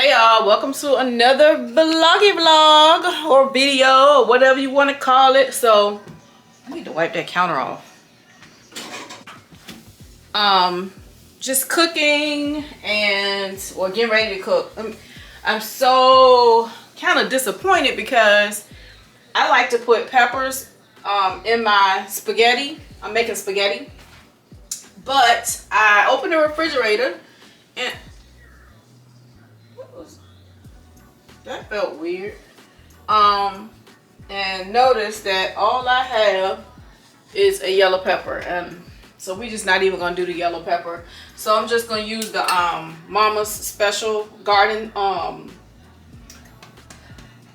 Hey y'all, welcome to another vlog or video or whatever you want to call it. So I need to wipe that counter off. Just cooking or getting ready to cook. I'm so kind of disappointed because I like to put peppers in my spaghetti. I'm making spaghetti, but I opened the refrigerator and that felt weird. And notice that all I have is a yellow pepper, and so we just not even gonna do the yellow pepper. So I'm just gonna use the Mama's Special Garden.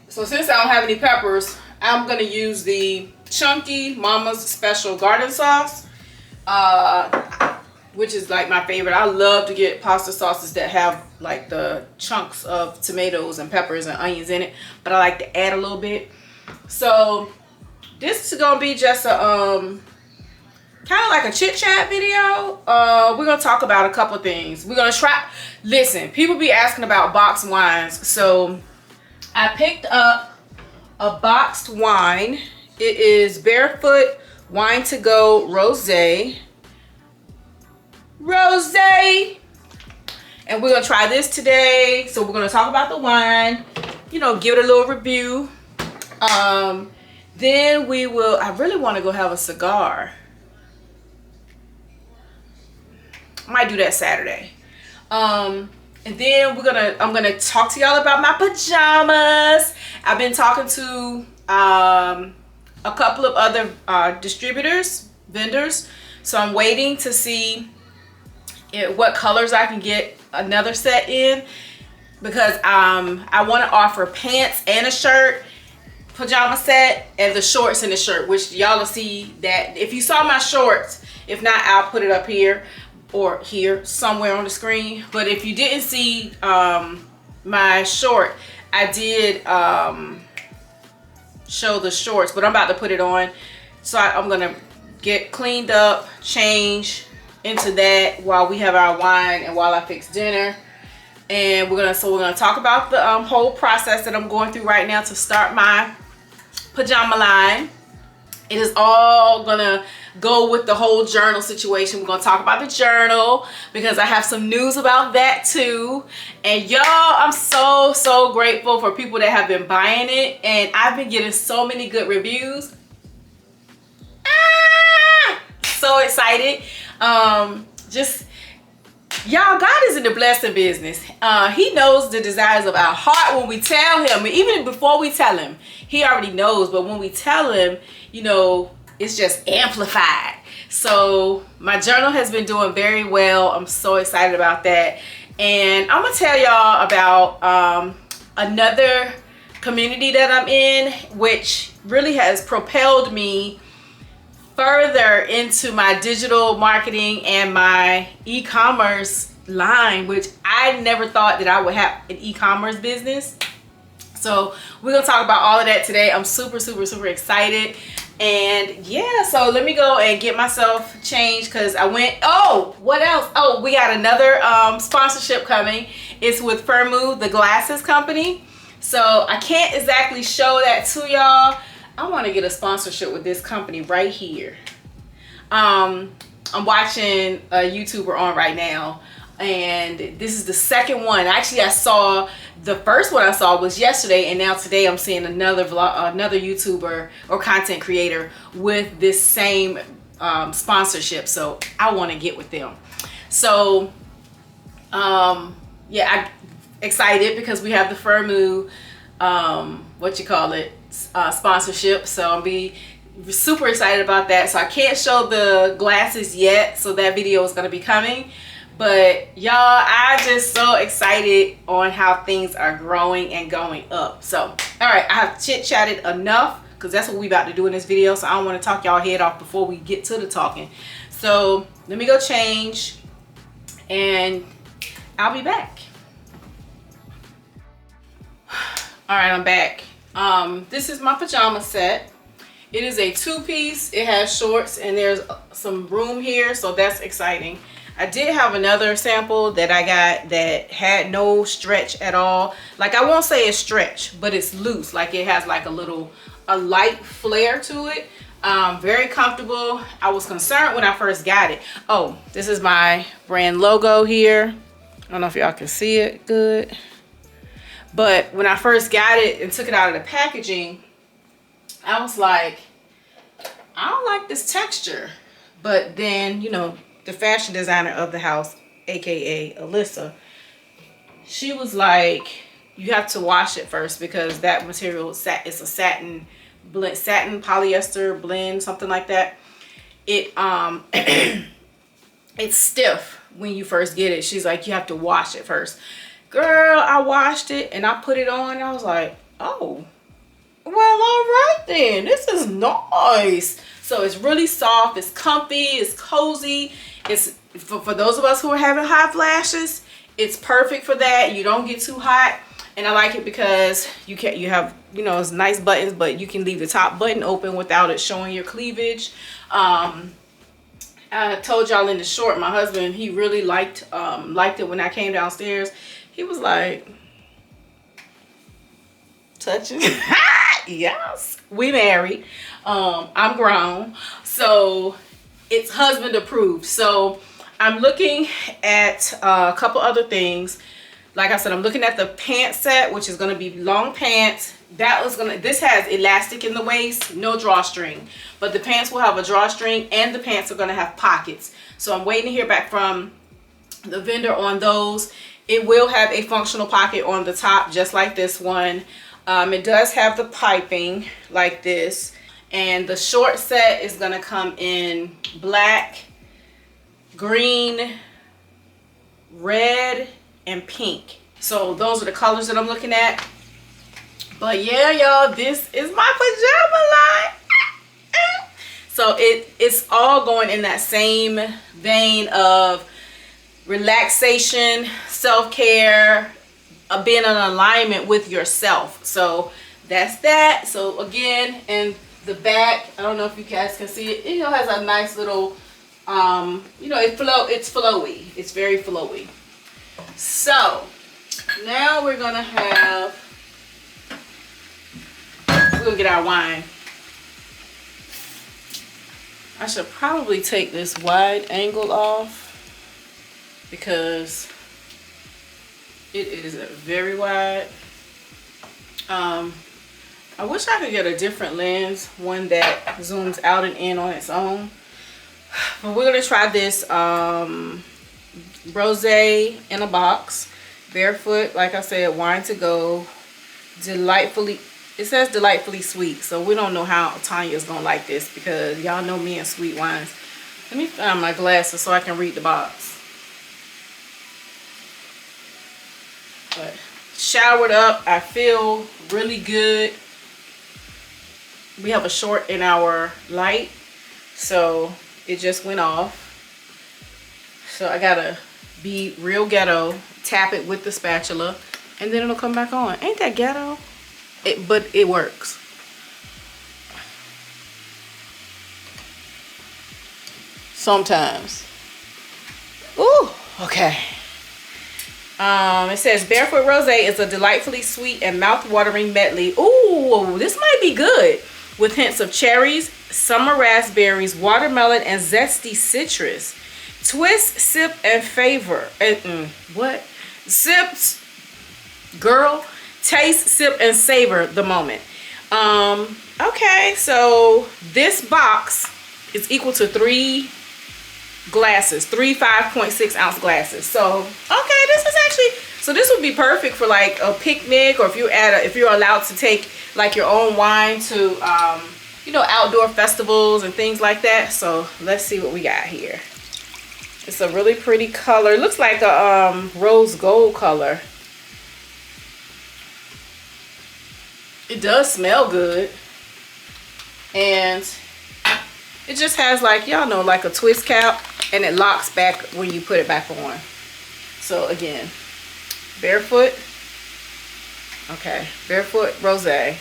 So since I don't have any peppers, I'm gonna use the chunky Mama's Special Garden sauce, which is like my favorite. I love to get pasta sauces that have like the chunks of tomatoes and peppers and onions in it, but I like to add a little bit. So this is gonna be just a kind of like a chit chat video. We're gonna talk about a couple things. We're gonna try. Listen, people be asking about boxed wines, so I picked up a boxed wine. It is Barefoot Wine to Go Rosé. And we're gonna try this today. So we're gonna talk about the wine, you know, give it a little review. Then we will, I really want to go have a cigar. I might do that Saturday. And then I'm gonna talk to y'all about my pajamas. I've been talking to a couple of other vendors, so I'm waiting to see what colors I can get another set in, because I want to offer pants and a shirt pajama set, and the shorts and the shirt, which y'all will see that if you saw my shorts. If not, I'll put it up here or here somewhere on the screen. But if you didn't see my short, I did show the shorts, but I'm about to put it on. So I'm gonna get cleaned up, change into that while we have our wine and while I fix dinner. And we're gonna talk about the whole process that I'm going through right now to start my pajama line. It is all gonna go with the whole journal situation. We're gonna talk about the journal because I have some news about that too. And y'all, I'm so grateful for people that have been buying it, and I've been getting so many good reviews. So excited. Just y'all, God is in the blessing business. He knows the desires of our heart when we tell him. Even before we tell him, he already knows, but when we tell him, you know, it's just amplified. So my journal has been doing very well. I'm so excited about that. And I'm gonna tell y'all about another community that I'm in, which really has propelled me further into my digital marketing and my e-commerce line, which I never thought that I would have an e-commerce business. So we're gonna talk about all of that today. I'm super excited. And yeah, so let me go and get myself changed, because I went, what else? Oh, we got another sponsorship coming. It's with Firmoo, the glasses company. So I can't exactly show that to y'all. I want to get a sponsorship with this company right here. I'm watching a YouTuber on right now, and this is the second one. Actually, I saw the first one I saw was yesterday, and now today I'm seeing another YouTuber or content creator with this same sponsorship. So I want to get with them. So yeah, I'm excited because we have the Firmoo sponsorship. So I'll be super excited about that. So I can't show the glasses yet, so that video is going to be coming. But y'all, I just so excited on how things are growing and going up. So all right, I have chit chatted enough, because that's what we about to do in this video. So I don't want to talk y'all head off before we get to the talking. So let me go change and I'll be back. All right, I'm back. This is my pajama set. It is a two-piece. It has shorts and there's some room here, so that's exciting. I did have another sample that I got that had no stretch at all. Like, I won't say it's stretch, but it's loose. Like, it has like a light flare to it. Very comfortable. I was concerned when I first got it. Oh, this is my brand logo here. I don't know if y'all can see it good. But when I first got it and took it out of the packaging, I was like, I don't like this texture. But then, you know, the fashion designer of the house, aka Alyssa, she was like, you have to wash it first because that material is a satin blend, satin polyester blend, something like that. It it's stiff when you first get it. She's like, you have to wash it first. Girl, I washed it and I put it on and I was like, oh, well, all right then, this is nice. So it's really soft, it's comfy, it's cozy. It's for those of us who are having hot flashes, it's perfect for that. You don't get too hot. And I like it because you have, you know, it's nice buttons, but you can leave the top button open without it showing your cleavage. I told y'all in the short, my husband, he really liked it when I came downstairs. He was like, touching. Yes, we married. I'm grown, so it's husband approved. So I'm looking at a couple other things. Like I said, I'm looking at the pant set, which is going to be long pants. This has elastic in the waist, no drawstring, but the pants will have a drawstring and the pants are going to have pockets. So I'm waiting to hear back from the vendor on those. It will have a functional pocket on the top, just like this one. It does have the piping like this, and the short set is going to come in black, green, red, and pink. So those are the colors that I'm looking at. But yeah, y'all, this is my pajama line. So it's all going in that same vein of relaxation, self-care, being in alignment with yourself. So that's that. So again, in the back, I don't know if you guys can see it, it has a nice little you know, it's flowy. It's very flowy. So now we're gonna get our wine. I should probably take this wide angle off because it is very wide. I wish I could get a different lens, one that zooms out and in on its own. But we're gonna try this rosé in a box, barefoot, like I said, wine to go, delightfully, it says delightfully sweet, so we don't know how Tonya's gonna like this because y'all know me and sweet wines. Let me find my glasses so I can read the box. But showered up, I feel really good. We have a short in our light, so it just went off. So I gotta be real ghetto, tap it with the spatula, and then it'll come back on. Ain't that ghetto? But it works. Sometimes. Ooh, okay. It says Barefoot Rosé is a delightfully sweet and mouth-watering medley. Ooh, this might be good. With hints of cherries, summer raspberries, watermelon, and zesty citrus. Twist, sip, and favor. What? Sips, girl. Taste, sip, and savor the moment. Okay, so this box is equal to 3 glasses, 3 5.6 ounce glasses. So okay, this is actually, so this would be perfect for like a picnic, or if you're allowed to take like your own wine to you know, outdoor festivals and things like that. So let's see what we got here. It's a really pretty color. It looks like a rose gold color. It does smell good, and it just has, like, y'all know, like a twist cap, and it locks back when you put it back on. So again, Barefoot. Okay, Barefoot Rosé.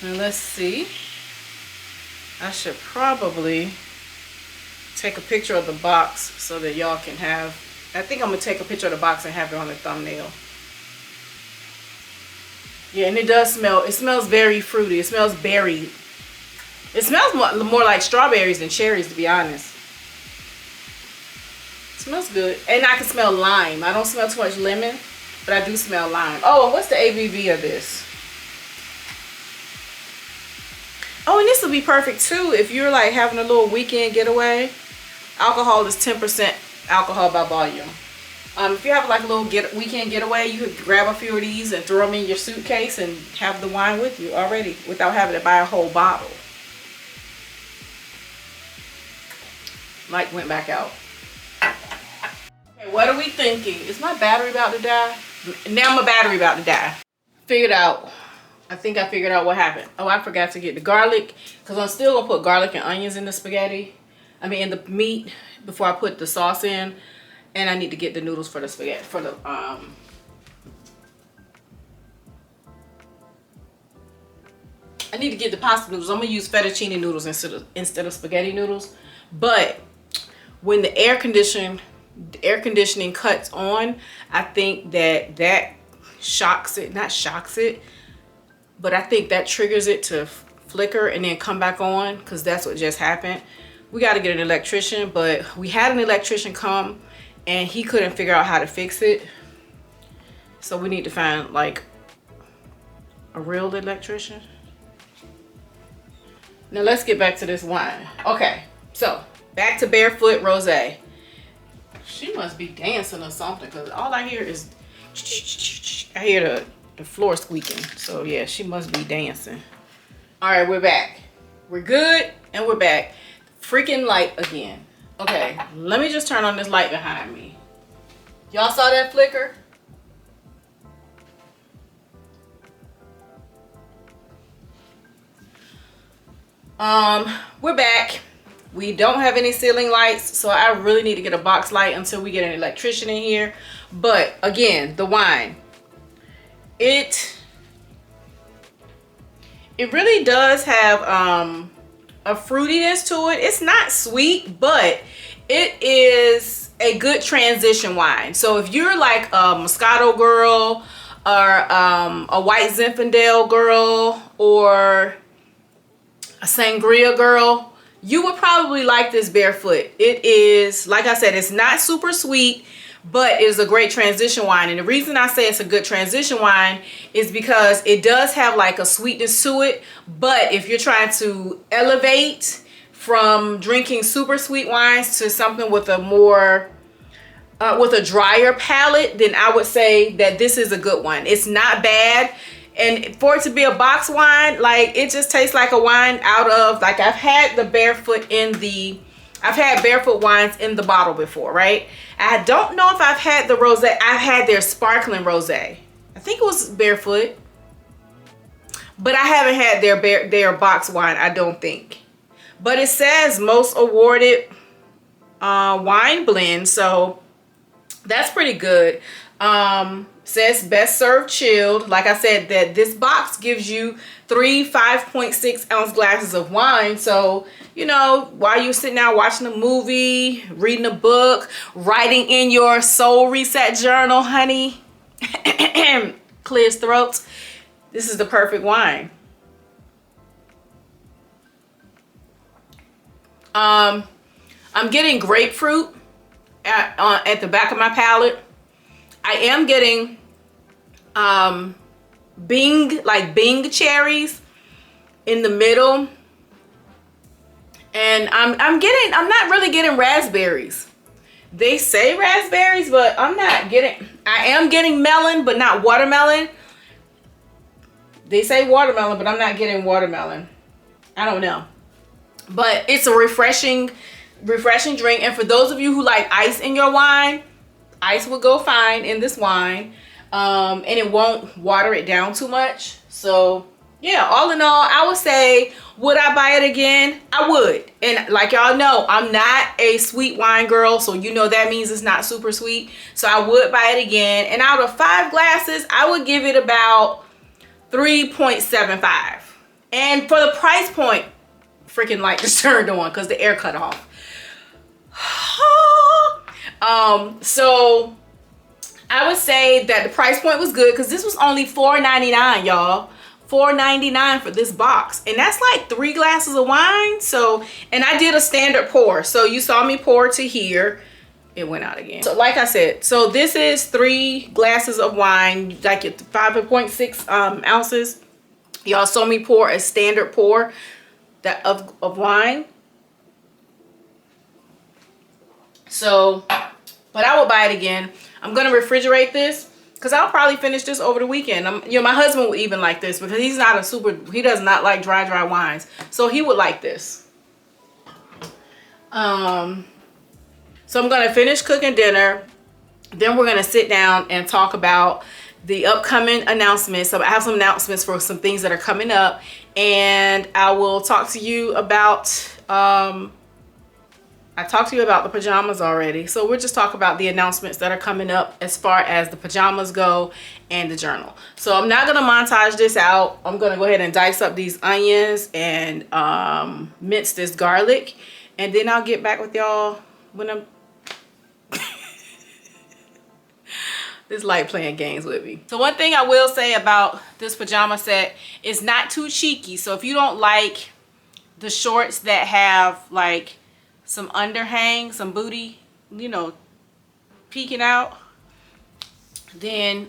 And let's see. I should probably take a picture of the box so that y'all can have, I think I'm gonna take a picture of the box and have it on the thumbnail. Yeah, and it does smell, it smells very fruity. It smells berry. It smells more like strawberries than cherries, to be honest. It smells good. And I can smell lime. I don't smell too much lemon, but I do smell lime. Oh, and what's the ABV of this? Oh, and this will be perfect too if you're like having a little weekend getaway. Alcohol is 10% alcohol by volume. If you have like a little weekend getaway, you could grab a few of these and throw them in your suitcase and have the wine with you already without having to buy a whole bottle. Light went back out. Okay, what are we thinking? Is my battery about to die? Now my battery about to die. Figured out. I think I figured out what happened. Oh, I forgot to get the garlic because I'm still gonna put garlic and onions in the spaghetti. I mean, in the meat before I put the sauce in. And I need to get the noodles for the spaghetti, for the, I need to get the pasta noodles. I'm gonna use fettuccine noodles instead of spaghetti noodles. But when the air conditioning cuts on, I think that shocks it, not shocks it, but I think that triggers it to flicker and then come back on, because that's what just happened. We got to get an electrician, but we had an electrician come and he couldn't figure out how to fix it. So we need to find like a real electrician. Now let's get back to this wine. Okay, so back to Barefoot Rosé. She must be dancing or something, because all I hear is, I hear the floor squeaking. So yeah, she must be dancing. All right, we're back. We're good and we're back. Freaking light again. Okay, let me just turn on this light behind me. Y'all saw that flicker? We're back. We don't have any ceiling lights, so I really need to get a box light until we get an electrician in here. But again, the wine, it really does have a fruitiness to it. It's not sweet, but it is a good transition wine. So if you're like a Moscato girl or a White Zinfandel girl or a Sangria girl, you would probably like this Barefoot. It is, like I said, it's not super sweet, but it is a great transition wine. And the reason I say it's a good transition wine is because it does have like a sweetness to it. But if you're trying to elevate from drinking super sweet wines to something with a more with a drier palate, then I would say that this is a good one. It's not bad. And for it to be a box wine, like, it just tastes like a wine out of, like, I've had the Barefoot I've had Barefoot wines in the bottle before, right? I don't know if I've had the rosé. I've had their sparkling rosé. I think it was Barefoot. But I haven't had their box wine, I don't think. But it says most awarded wine blend, so that's pretty good. Says best served chilled. Like I said, that this box gives you 3 5.6 ounce glasses of wine. So, you know, while you're sitting out watching a movie, reading a book, writing in your soul reset journal, honey, clears throats, this is the perfect wine. I'm getting grapefruit at the back of my palate. I am getting Bing cherries in the middle, and I'm not really getting raspberries. They say raspberries, but I am getting melon, but not watermelon. They say watermelon, but I'm not getting watermelon. I don't know, but it's a refreshing drink. And for those of you who like ice in your wine, ice will go fine in this wine, and it won't water it down too much. So yeah, all in all, I would say, would I buy it again? I would. And like y'all know, I'm not a sweet wine girl, so you know that means it's not super sweet. So I would buy it again. And out of 5 glasses, I would give it about 3.75. And for the price point, freaking light just turned on because the air cut off. So I would say that the price point was good because this was only $4.99, y'all. $4.99 for this box, and that's like 3 glasses of wine. So, and I did a standard pour, so you saw me pour to here. It went out again. So like I said, so this is 3 glasses of wine, like 5.6 ounces. Y'all saw me pour a standard pour that of wine. So, but I will buy it again. I'm gonna refrigerate this because I'll probably finish this over the weekend. You know, my husband will even like this because he's not he does not like dry wines. So he would like this. So I'm gonna finish cooking dinner. Then we're gonna sit down and talk about the upcoming announcements. So I have some announcements for some things that are coming up, and I will talk to you about I talked to you about the pajamas already. So we'll just talk about the announcements that are coming up as far as the pajamas go and the journal. So I'm not gonna montage this out. I'm gonna go ahead and dice up these onions and mince this garlic, and then I'll get back with y'all when I'm this light playing games with me. So one thing I will say about this pajama set is not too cheeky. So if you don't like the shorts that have like some underhang, some booty, you know, peeking out, then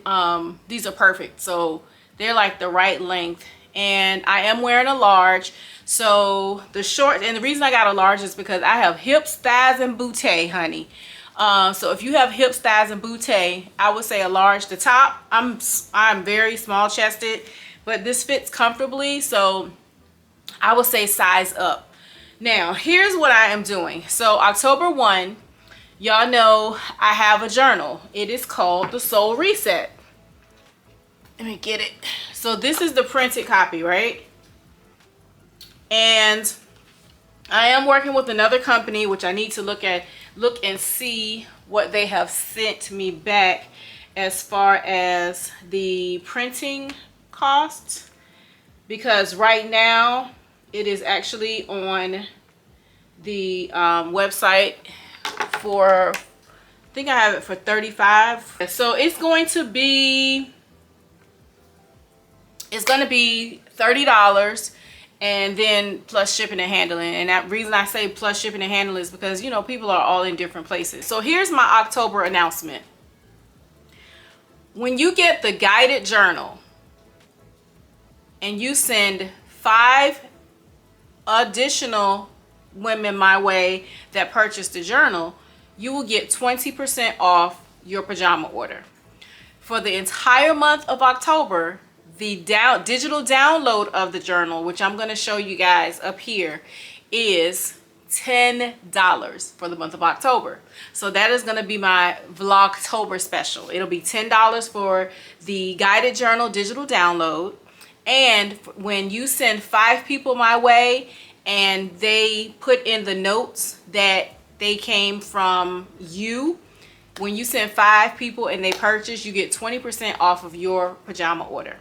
these are perfect. So they're like the right length, and I am wearing a large. So the short, and the reason I got a large is because I have hips, thighs, and bootay, honey. So if you have hips, thighs, and bootay, I would say a large. The top, I'm very small chested, but this fits comfortably, so I would say size up. Now, here's what I am doing. So October 1, y'all know I have a journal. It is called the Soul Reset. Let me get it. So this is the printed copy, right? And I am working with another company, which I need to look and see what they have sent me back as far as the printing costs, because right now it is actually on the website for, I think I have it for $35. So it's going to be $30, and then plus shipping and handling. And that reason I say plus shipping and handling is because, you know, people are all in different places. So here's my October announcement. When you get the guided journal and you send 5 additional women my way that purchase the journal, you will get 20% off your pajama order. For the entire month of October, the digital download of the journal, which I'm going to show you guys up here, is $10 for the month of October. So that is going to be my Vlogtober special. It'll be $10 for the guided journal digital download. And when you send 5 people my way and they put in the notes that they came from you, when you send 5 people and they purchase, you get 20% off of your pajama order.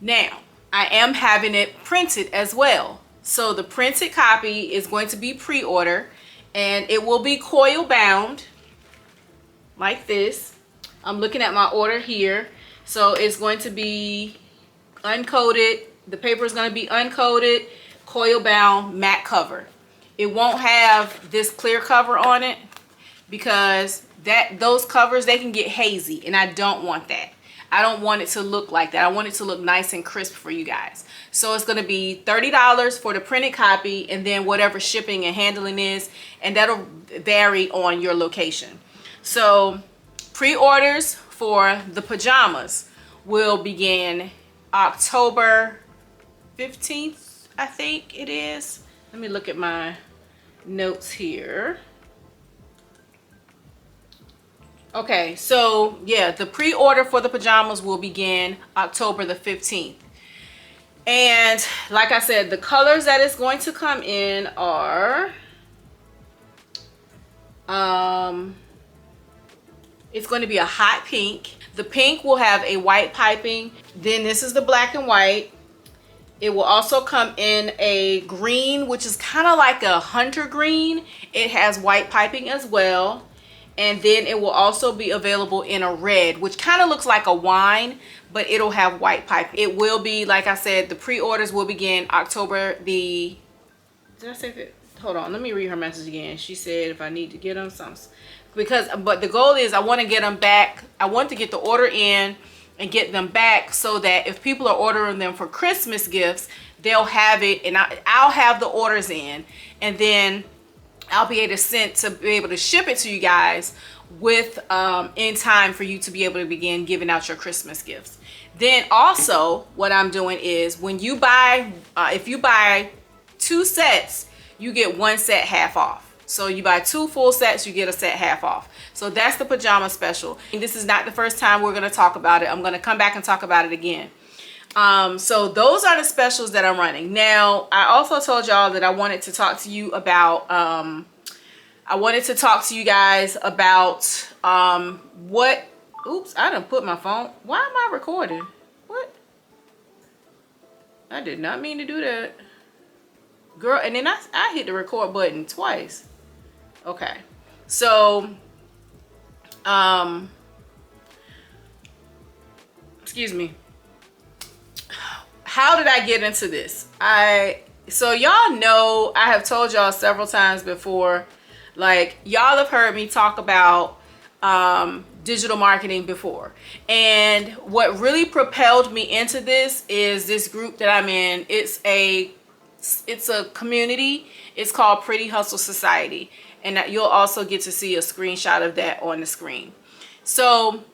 Now, I am having it printed as well. So the printed copy is going to be pre-order, and it will be coil bound like this. I'm looking at my order here. So it's going to be uncoated. The paper is going to be uncoated, coil bound, matte cover. It won't have this clear cover on it because those covers, they can get hazy, and I don't want that. I don't want it to look like that. I want it to look nice and crisp for you guys. So it's going to be $30 for the printed copy, and then whatever shipping and handling is, and that'll vary on your location. So pre-orders for the pajamas will begin October 15th, I think it is. Let me look at my notes here. Okay, so yeah, the pre-order for the pajamas will begin October the 15th. And like I said, the colors that it's going to come in are, it's going to be a hot pink. The pink will have a white piping. Then this is the black and white. It will also come in a green, which is kind of like a hunter green. It has white piping as well. And then it will also be available in a red, which kind of looks like a wine, but it'll have white pipe. It will be, like I said, the pre-orders will begin October the... Did I say that? Hold on, let me read her message again. She said if I need to get them some... But the goal is I want to get them back. I want to get the order in and get them back so that if people are ordering them for Christmas gifts, they'll have it, and I'll have the orders in, and then I'll be able to ship it to you guys with in time for you to be able to begin giving out your Christmas gifts. Then also what I'm doing is when you buy, if you buy 2 sets, you get 1 set half off. So you buy 2 full sets, you get a set half off. So that's the pajama special. And this is not the first time we're going to talk about it. I'm going to come back and talk about it again. So those are the specials that I'm running. Now, I also told y'all that I wanted to talk to you about, what, oops, I done put my phone, why am I recording? What? I did not mean to do that. Girl, and then I hit the record button twice. Okay. So, excuse me. How did I get into this? So y'all know, I have told y'all several times before, like y'all have heard me talk about digital marketing before, and what really propelled me into this is this group that I'm in. It's a community. It's called Pretty Hustle Society, and you'll also get to see a screenshot of that on the screen. So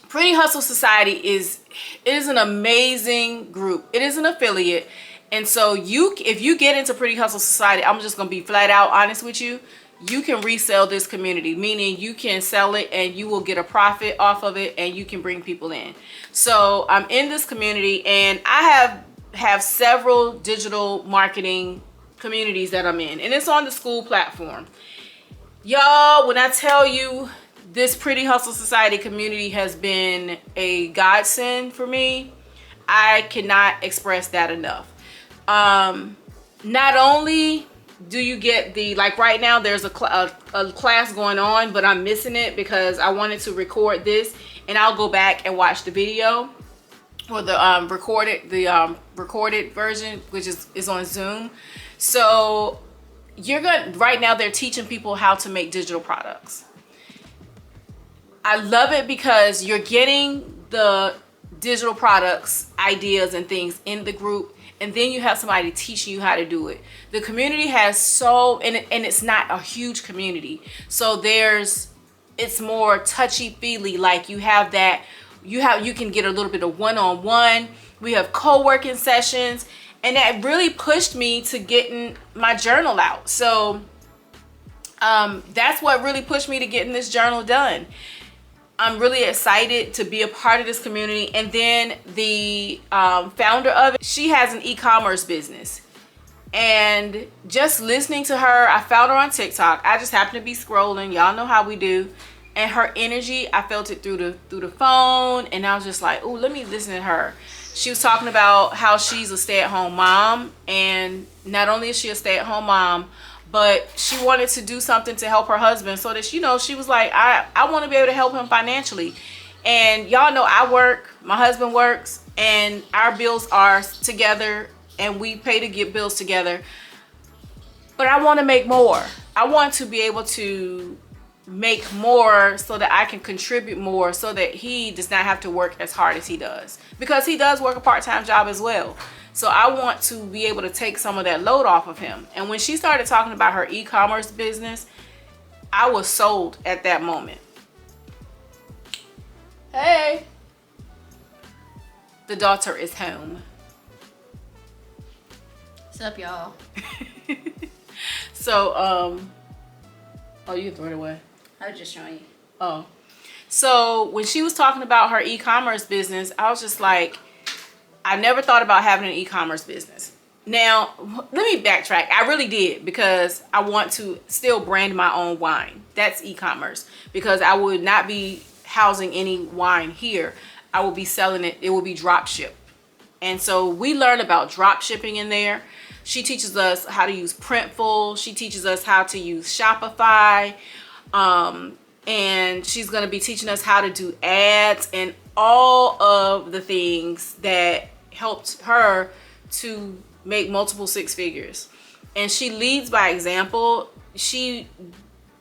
Pretty Hustle Society is an amazing group. It is an affiliate, and so if you get into Pretty Hustle Society, I'm just gonna be flat out honest with you, you can resell this community, meaning you can sell it and you will get a profit off of it, and you can bring people in. So I'm in this community, and I have several digital marketing communities that I'm in, and it's on the school platform. Y'all, when I tell you this Pretty Hustle Society community has been a godsend for me, I cannot express that enough. Not only do you get like right now there's a class going on, but I'm missing it because I wanted to record this, and I'll go back and watch the video or the recorded version, which is on Zoom. So right now they're teaching people how to make digital products. I love it because you're getting the digital products, ideas and things in the group, and then you have somebody teaching you how to do it. The community has and it's not a huge community, so it's more touchy-feely. Like you can get a little bit of one-on-one. We have co-working sessions, and that really pushed me to getting my journal out. So that's what really pushed me to getting this journal done. I'm really excited to be a part of this community. And then the founder of it, she has an e-commerce business. And just listening to her, I found her on TikTok. I just happened to be scrolling. Y'all know how we do. And her energy, I felt it through the phone. And I was just like, oh, let me listen to her. She was talking about how she's a stay-at-home mom. And not only is she a stay-at-home mom, but she wanted to do something to help her husband, so that, she was like, I want to be able to help him financially. And y'all know I work, my husband works, and our bills are together, and we pay to get bills together. But I want to make more. I want to be able to make more so that I can contribute more, so that he does not have to work as hard as he does, because he does work a part-time job as well. So I want to be able to take some of that load off of him. And when she started talking about her e-commerce business, I was sold at that moment. Hey, the daughter is home. What's up, y'all? So, oh, you can throw it away. I was just showing you. Oh, so when she was talking about her e-commerce business, I was just like, I never thought about having an e-commerce business. Now, let me backtrack. I really did, because I want to still brand my own wine. That's e-commerce, because I would not be housing any wine here. I will be selling it. It will be drop shipped. And so we learn about drop shipping in there. She teaches us how to use Printful. She teaches us how to use Shopify. And she's going to be teaching us how to do ads and all of the things that helped her to make multiple six figures. And she leads by example. She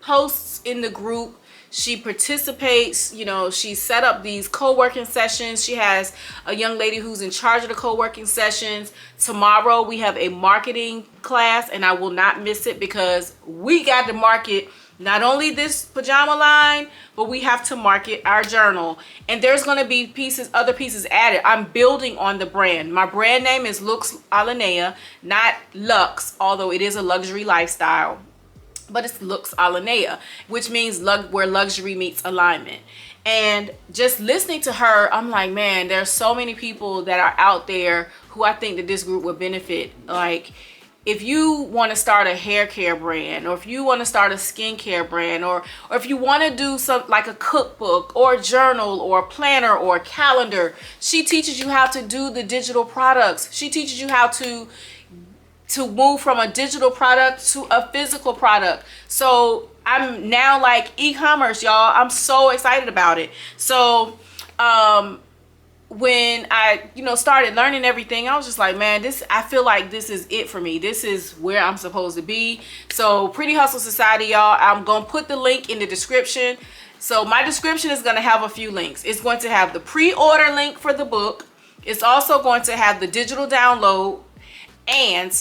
posts in the group. She participates, you know, she set up these co-working sessions. She has a young lady who's in charge of the co-working sessions. Tomorrow we have a marketing class, and I will not miss it because we got to market not only this pajama line, but we have to market our journal. And there's going to be other pieces added. I'm building on the brand. My brand name is Luxe Alinea, not Luxe, although it is a luxury lifestyle. But it's Luxe Alinea, which means where luxury meets alignment. And just listening to her, I'm like, man, there's so many people that are out there who I think that this group would benefit. Like, if you want to start a hair care brand, or if you want to start a skincare brand, or if you want to do some like a cookbook or a journal or a planner or a calendar, she teaches you how to do the digital products. She teaches you how to move from a digital product to a physical product. So I'm now like e-commerce, y'all. I'm so excited about it. So when I, started learning everything, I was just like, man, I feel like this is it for me. This is where I'm supposed to be. So Pretty Hustle Society, y'all, I'm going to put the link in the description. So my description is going to have a few links. It's going to have the pre-order link for the book. It's also going to have the digital download. And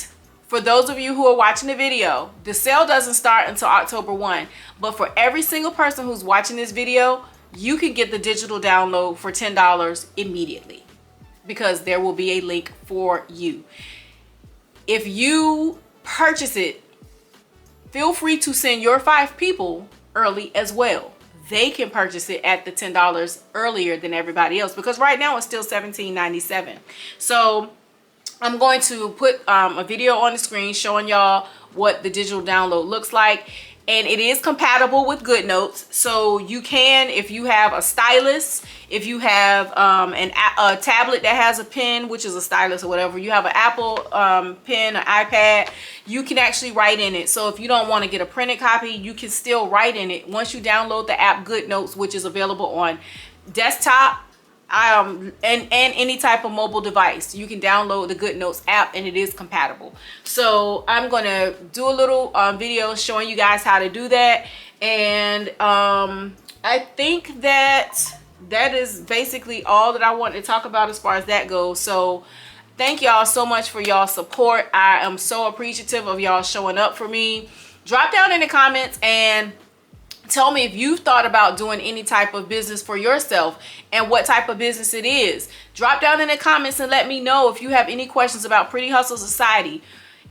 for those of you who are watching the video, the sale doesn't start until October 1. But for every single person who's watching this video, you can get the digital download for $10 immediately, because there will be a link for you. If you purchase it, feel free to send your 5 people early as well. They can purchase it at the $10 earlier than everybody else, because right now it's still $17.97. So I'm going to put a video on the screen showing y'all what the digital download looks like. And it is compatible with GoodNotes. So you can, if you have a stylus, if you have a tablet that has a pen, which is a stylus or whatever, you have an Apple pen, an iPad, you can actually write in it. So if you don't want to get a printed copy, you can still write in it once you download the app GoodNotes, which is available on desktop, and any type of mobile device. You can download the GoodNotes app, and it is compatible. So I'm gonna do a little video showing you guys how to do that. And I think that is basically all that I want to talk about as far as that goes. So thank y'all so much for y'all support. I am so appreciative of y'all showing up for me. Drop down in the comments and tell me if you've thought about doing any type of business for yourself and what type of business it is. Drop down in the comments and let me know if you have any questions about Pretty Hustle Society.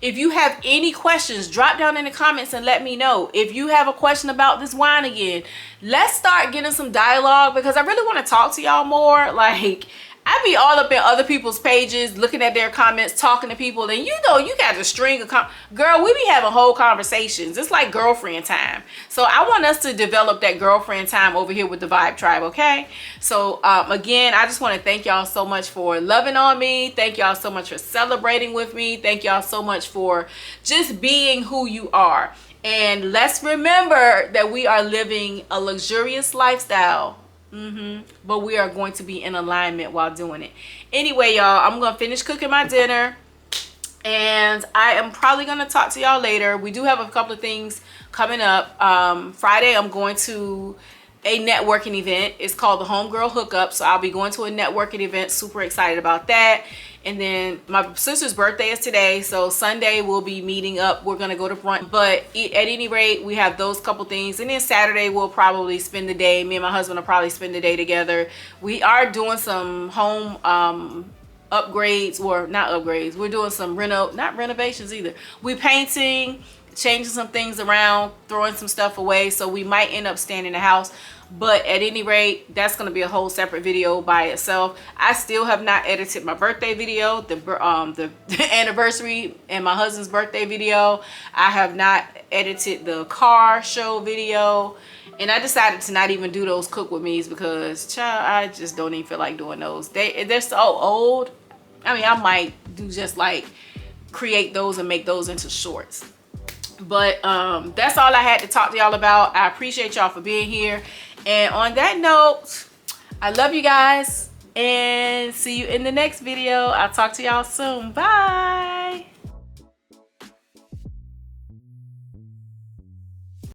If you have any questions, drop down in the comments and let me know. If you have a question about this wine again, let's start getting some dialogue, because I really want to talk to y'all more. Like, I be all up in other people's pages, looking at their comments, talking to people, and you got a string of girl, we be having whole conversations. It's like girlfriend time. So I want us to develop that girlfriend time over here with the Vibe Tribe, okay? So again, I just want to thank y'all so much for loving on me. Thank y'all so much for celebrating with me. Thank y'all so much for just being who you are. And let's remember that we are living a luxurious lifestyle. But we are going to be in alignment while doing it. Anyway, y'all, I'm gonna finish cooking my dinner, and I am probably gonna talk to y'all later. We do have a couple of things coming up. Friday, I'm going to a networking event. It's called the Homegirl Hookup. So I'll be going to a networking event. Super excited about that. And then my sister's birthday is today, so Sunday we'll be meeting up. We're gonna go to brunch, but at any rate, we have those couple things. And then Saturday we'll probably spend the day. Me and my husband will probably spend the day together. We are doing some home upgrades, or not upgrades. We're doing some not renovations either. We're painting, changing some things around, throwing some stuff away. So we might end up staying in the house. But at any rate, that's going to be a whole separate video by itself. I still have not edited my birthday video, the anniversary and my husband's birthday video. I have not edited the car show video. And I decided to not even do those cook with me's because, child, I just don't even feel like doing those. They're so old. I mean, I might do just like create those and make those into shorts. But that's all I had to talk to y'all about. I appreciate y'all for being here. And on that note, I love you guys and see you in the next video. I'll talk to y'all soon. Bye.